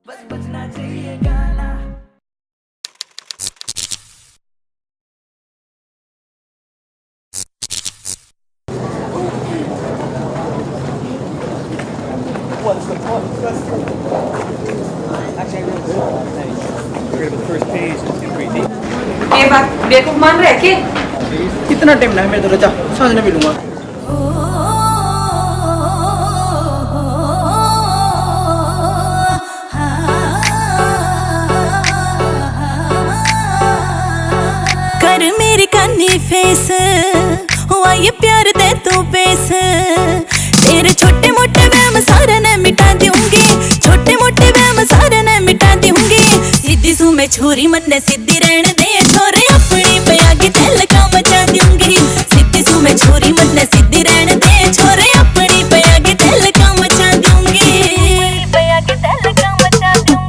बस बजना चाहिए गाना। ये बात बेवकूफ मान रहे कि कितना टाइम ना है मेरे तो रचा सांझ में मिलूंगा। कर मेरी कानी फेस हुआ ये प्यार दे तू पेश, तेरे छोटे मोटे वहम सारे ने मिटा दूंगी, छोटे मोटे वहम सारे ने मिटा दूंगी। सीधी सू मैं छोरी मन ने सीधी रहने दे, छोरे अपनी पे आगे तेल का मचा दूंगी। सीधी सू मैं छोरी मन ने सीधी रहने दे, छोरे अपनी पे आगे तेल का मचा दूंगी, पे आगे तेल का मचा दूंगी।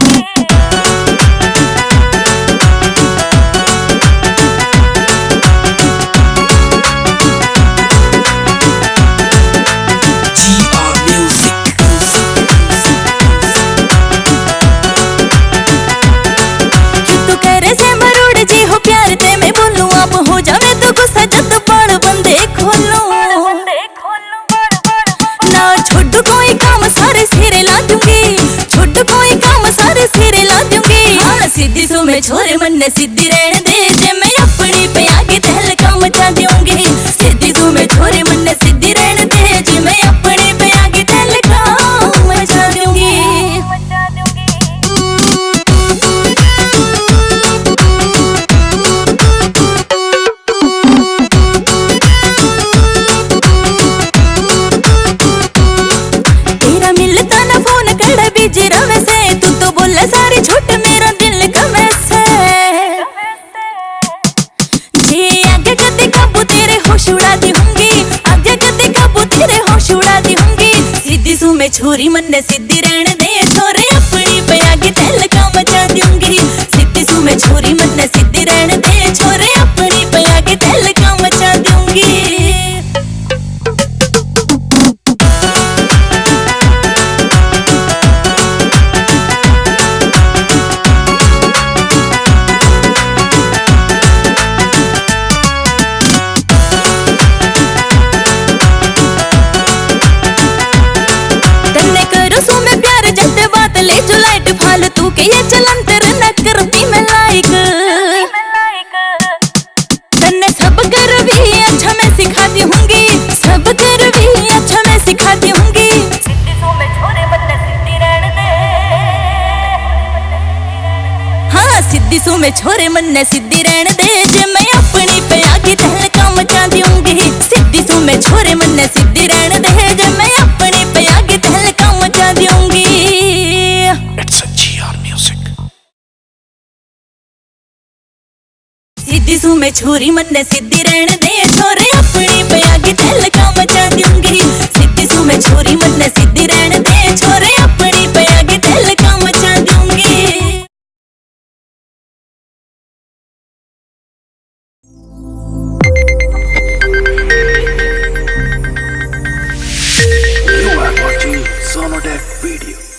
गुस्सा जब बड़ बंदे खोलो ना छोड़ कोई काम सारे सिरे ला दूंगी, छोड़ कोई काम सारे सिरे ला दूंगी। हाँ सीधी सू मैं छोरे मन ने सीधी रहने दे, जे मैं अपनी पे आगे तहल का मचा दूंगी। सीधी सू मैं छोरे मन ने सीधी रहने दे, जे मैं अपनी पे आगे तहल का मचा दूंगी। तू तो बोला सारी झूठ मेरा दिल का वैसे, जे आगे कदे काबू तेरे होश उड़ा दूंगी, आगे कदे काबू तेरे होश उड़ा दूंगी। सीधी सू मैं छोरी मन ने सीधी रहने दे, छोरे अपनी पे आगे तेल का मचा दूंगी। सीधी सू मैं छोरी मन ने सीधी रहने दे, छोरे अपनी पे आगे तेल का मचा दूंगी। ले जो लाइट फालतू के ये चलन तेरे न करती मैं लाइक, तन्ने सब कर भी अच्छा मैं सिखाती हूँगी, सब कर भी अच्छा मैं सिखाती हूँगी। सीधी सू मैं छोरे मन ने सीधी रहने दे, हाँ सीधी सू मैं छोरे मन ने सीधी रहने दे, जे मैं अपनी पे आगे तहल का मचा दूंगी। सीधी सू मैं छोरे मन ने सीधी रहने दे, जे मैं अपनी पे आगे तहल का मचा दूंगी। सीधी सू मैं छोरी मन ने सीधी रहने दे, छोरे अपनी पे आगे तेल का मचा दूंगी। सीधी सू मैं छोरी मन ने सीधी रहने दे, छोरे अपनी पे आगे तेल का मचा दूंगी। You are watching Sonodec video.